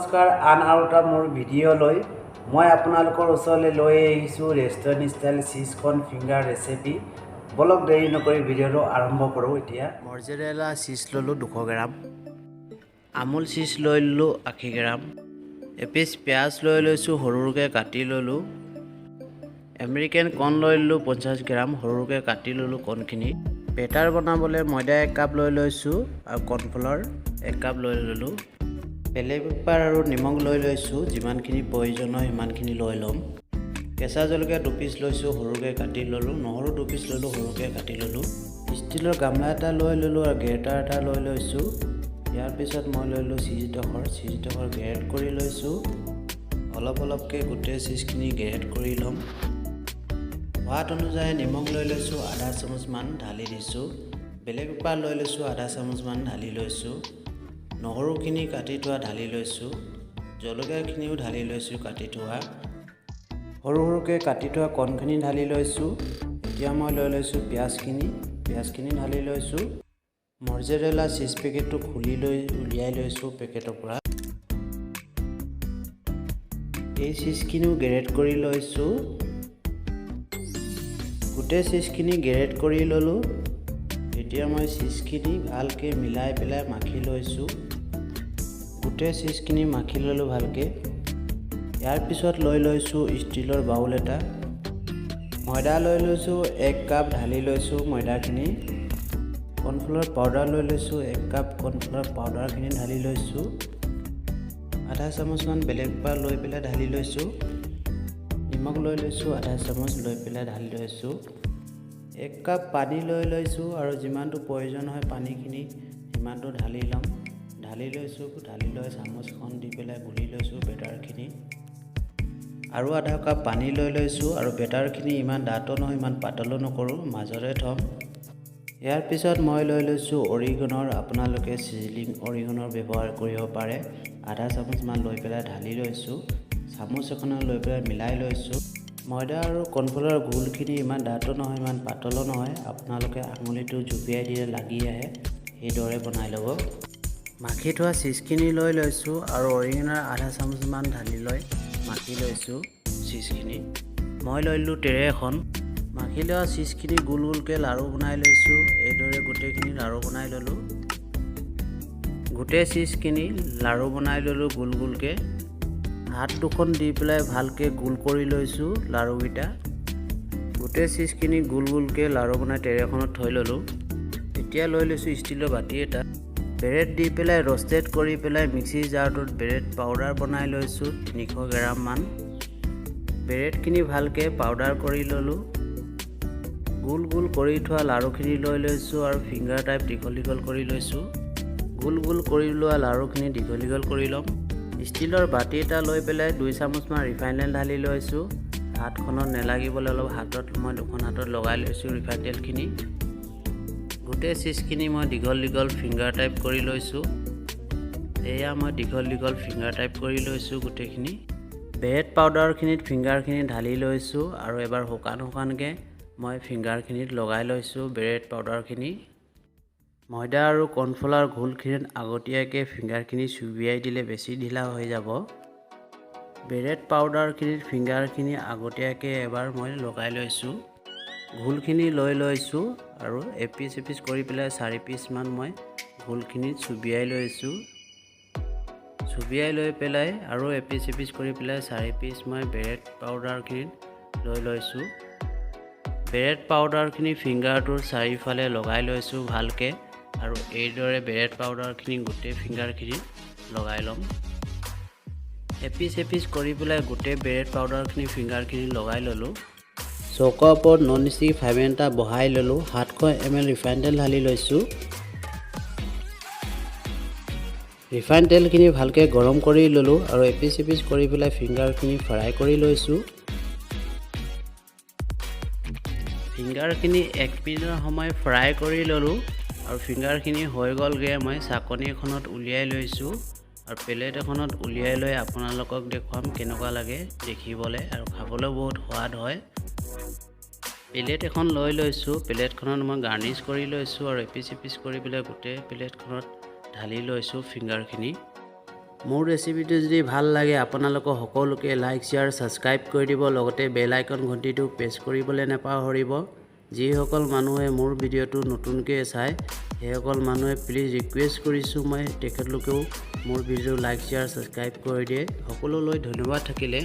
নমস্কাৰ আন আৰু এটা মোৰ ভিডিঅ' লৈ মই আপোনালোকৰ ওচৰলৈ লৈ আহিছোঁ ৰেষ্টুৰেণ্ট ষ্টাইল চিজ কৰ্ণ ফিংগাৰ ৰেচিপি। বলক দেৰি নকৰি ভিডিঅ'টো আৰম্ভ কৰোঁ। এতিয়া মজেৰেলা চিজ ল'লোঁ 200 গ্ৰাম, আমুল চিজ লৈ ল'লোঁ 80 গ্ৰাম, এপিচ পিঁয়াজ লৈ লৈছোঁ সৰুকৈ কাটি ল'লোঁ, আমেৰিকান কৰ্ণ লৈ ল'লোঁ 50 গ্ৰাম, সৰুকৈ কাটি ল'লোঁ কৰ্ণখিনি। বেটাৰ বনাবলৈ ময়দা 1 কাপ লৈ লৈছোঁ আৰু কৰ্ণফ্লাৱাৰ 1 কাপ লৈ ল'লোঁ। বেলেগ পেপাৰ আৰু নিমখ লৈ লৈছোঁ, যিমানখিনি প্ৰয়োজন হয় সিমানখিনি লৈ ল'ম। কেঁচা জলকীয়া 2 পিচ লৈছোঁ, সৰুকৈ কাটি ল'লোঁ, নহৰু 2 পিচ ল'লোঁ, সৰুকৈ কাটি ল'লোঁ। ষ্টীলৰ গামলা এটা লৈ ল'লোঁ আৰু গ্ৰেটাৰ এটা লৈ লৈছোঁ। ইয়াৰ পিছত মই লৈ ল'লোঁ চিজডোখৰ গ্ৰেট কৰি লৈছোঁ। অলপ অলপকৈ গোটেই চিজখিনি গ্ৰেট কৰি ল'ম। সোৱাদ অনুযায়ী নিমখ লৈ লৈছোঁ, আধা চামুচমান ঢালি দিছোঁ। বেলেগ পেপাৰ লৈ লৈছোঁ, আধা চামুচমান ঢালি লৈছোঁ। নহৰুখিনি কাটি থোৱা ঢালি লৈছোঁ, জলকীয়াখিনিও ঢালি লৈছোঁ কাটি থোৱা। সৰু সৰুকৈ কাটি থোৱা কৰ্ণখিনি ঢালি লৈছোঁ। এতিয়া মই লৈ লৈছোঁ পিঁয়াজখিনি ঢালি লৈছোঁ। মজেৰেলা চিজ পেকেটটো খুলি লৈ উলিয়াই লৈছোঁ পেকেটৰ পৰা। এই চিজখিনিও গ্ৰেট কৰি লৈছোঁ। গোটেই চিজখিনি গ্ৰেট কৰি ল'লোঁ। এতিয়া মই চিজখিনি ভালকৈ মিলাই পেলাই মাখি লৈছোঁ। গোটেই চিজখিনি মাখি ল'লোঁ ভালকৈ। ইয়াৰ পিছত লৈ লৈছোঁ ষ্টীলৰ বাউল এটা। ময়দা লৈ লৈছোঁ 1 কাপ ঢালি লৈছোঁ ময়দাখিনি। কৰ্ণফ্লাৱাৰ পাউডাৰ লৈ লৈছোঁ 1 কাপ, কৰ্ণফ্লাৱাৰ পাউডাৰখিনি ঢালি লৈছোঁ। আধা চামুচমান বেলেগ পেপাৰ লৈ পেলাই ঢালি লৈছোঁ। নিমখ লৈ লৈছোঁ আধা চামুচ লৈ পেলাই ঢালি লৈছোঁ। 1 কাপ পানী লৈ লৈছোঁ আৰু যিমানটো প্ৰয়োজন হয় পানীখিনি সিমানটো ঢালি ল'ম। ঢালি লৈছোঁ, ঢালি লৈ চামুচখন দি পেলাই গুলি লৈছোঁ বেটাৰখিনি। আৰু আধা কাপ পানী লৈ লৈছোঁ আৰু বেটাৰখিনি ইমান ডাঠো নহয় ইমান পাতলো নকৰোঁ, মাজতে থ'ম। ইয়াৰ পিছত মই লৈ লৈছোঁ অৰিগেনৰ, আপোনালোকে চিজলিং অৰিগেনৰ ব্যৱহাৰ কৰিব পাৰে। আধা চামুচমান লৈ পেলাই ঢালি লৈছোঁ। চামুচ এখনত লৈ পেলাই মিলাই লৈছোঁ। ময়দা আৰু কৰ্ণফ্লাৱাৰৰ ঘোলখিনি ইমান ডাঠো নহয় ইমান পাতলো নহয়, আপোনালোকে আঙুলিটো জুপিয়াই দিলে লাগি আহে, সেইদৰে বনাই ল'ব। মাখি থোৱা চিজখিনি লৈ লৈছোঁ আৰু অৰিগেনৰ আধা চামুচমান ঢালি লৈ মাখি লৈছোঁ চিজখিনি। মই লৈ ল'লোঁ ট্ৰে এখন। মাখি লোৱা চিজখিনি গোল গোলকৈ লাড়ু বনাই লৈছোঁ। এইদৰে গোটেইখিনি লাড়ু বনাই ল'লোঁ। গোটেই চিজখিনি লাড়ু বনাই ল'লোঁ গোল গোলকৈ। হাত দুখন দি পেলাই ভালকৈ গোল কৰি লৈছোঁ লাড়ুকেইটা। গোটেই চিজখিনি গোল গোলকৈ লাড়ু বনাই ট্ৰেখনত থৈ ল'লোঁ। এতিয়া লৈ লৈছোঁ ষ্টীলৰ বাতি এটা। ব্ৰেড দি পেলাই ৰষ্টেড কৰি পেলাই মিক্সি জাৰটোত ব্ৰেড পাউডাৰ বনাই লৈছোঁ 300 গ্ৰামমান। ব্ৰেডখিনি ভালকৈ পাউডাৰ কৰি ল'লোঁ। গোল গোল কৰি থোৱা লাড়ুখিনি লৈ লৈছোঁ আৰু ফিংগাৰ টাইপ দীঘল দীঘল কৰি লৈছোঁ। গোল গোল কৰি লোৱা লাড়ুখিনি দীঘল দীঘল কৰি ল'ম। ষ্টীলৰ বাতি এটা লৈ পেলাই 2 চামুচমান ৰিফাইন তেল ঢালি লৈছোঁ। হাতখনত নেলাগিবলৈ অলপ মই 2খন হাতত লগাই লৈছোঁ ৰিফাইন তেলখিনি। গোটেই চিজখিনি মই দীঘল দীঘল ফিংগাৰ টাইপ কৰি লৈছোঁ। এয়া মই দীঘল দীঘল ফিংগাৰ টাইপ কৰি লৈছোঁ গোটেইখিনি। ব্ৰেড পাউডাৰখিনিত ফিংগাৰখিনি ঢালি লৈছোঁ আৰু এবাৰ শুকানকৈ মই ফিংগাৰখিনিত লগাই লৈছোঁ ব্ৰেড পাউডাৰখিনি। ময়দা আৰু কৰ্ণফ্লাৱাৰ ঘোলখিনিত আগতীয়াকৈ ফিংগাৰখিনি চুবিয়াই দিলে বেছি ঢিলা হৈ যাব। ব্ৰেড পাউডাৰখিনিত ফিংগাৰখিনি আগতীয়াকৈ এবাৰ মই লগাই লৈছোঁ। ঘোলখিনি লৈ লৈছোঁ আৰু এপিচ এপিচ কৰি পেলাই 4 পিচমান মই ঘোলখিনিত চুবিয়াই লৈছোঁ। চুবিয়াই লৈ পেলাই আৰু এপিচ এপিচ কৰি পেলাই 4 পিচ মই ব্ৰেড পাউডাৰখিনিত লৈ লৈছোঁ। ব্ৰেড পাউডাৰখিনি ফিংগাৰটোৰ চাৰিওফালে লগাই লৈছোঁ ভালকৈ আৰু এইদৰে ব্ৰেড পাউডাৰখিনি গোটেই ফিংগাৰখিনিত লগাই ল'ম। এপিচ এপিচ কৰি পেলাই গোটেই ব্ৰেড পাউডাৰখিনি ফিংগাৰখিনি লগাই ল'লোঁ। চৌকাৰ ওপৰত নন ষ্টিক ফ্ৰাইপেন এটা বহাই ল'লোঁ। 700 ml ৰিফাইন তেল ঢালি লৈছোঁ। ৰিফাইন তেলখিনি ভালকৈ গৰম কৰি ল'লোঁ আৰু এপিচ এপিচ কৰি পেলাই ফিংগাৰখিনি ফ্ৰাই কৰি লৈছোঁ। ফিংগাৰখিনি 1 মিনিটৰ সময় ফ্ৰাই কৰি ল'লোঁ আৰু ফিংগাৰখিনি হৈ গ'লগৈ। মই চাকনি এখনত উলিয়াই লৈছোঁ আৰু প্লেট এখনত উলিয়াই লৈ আপোনালোকক দেখুৱাম কেনেকুৱা লাগে দেখিবলৈ আৰু খাবলৈ বহুত সোৱাদ হয়। প্লেট এখন লৈ লৈছোঁ। প্লেটখনত মই গাৰ্নিছ কৰি লৈছোঁ আৰু এপিচ এপিচ কৰি পেলাই গোটেই প্লেটখনত ঢালি লৈছোঁ ফিংগাৰখিনি। মোৰ ৰেচিপিটো যদি ভাল লাগে আপোনালোক সকলোকে লাইক শেয়াৰ সাবস্ক্ৰাইব কৰি দিব লগতে বেল আইকন ঘণ্টিটো প্ৰেছ কৰিবলৈ নাপাহৰিব যিসকল মানুহে মোৰ ভিডিঅ'টো নতুনকৈ চায় সেইসকল মানুহে প্লিজ ৰিকুৱেষ্ট কৰিছোঁ মই তেখেতলোকেও মোৰ ভিডিঅ' লাইক শেয়াৰ সাবস্ক্ৰাইব কৰি দিয়ে সকলোলৈ ধন্যবাদ থাকিলে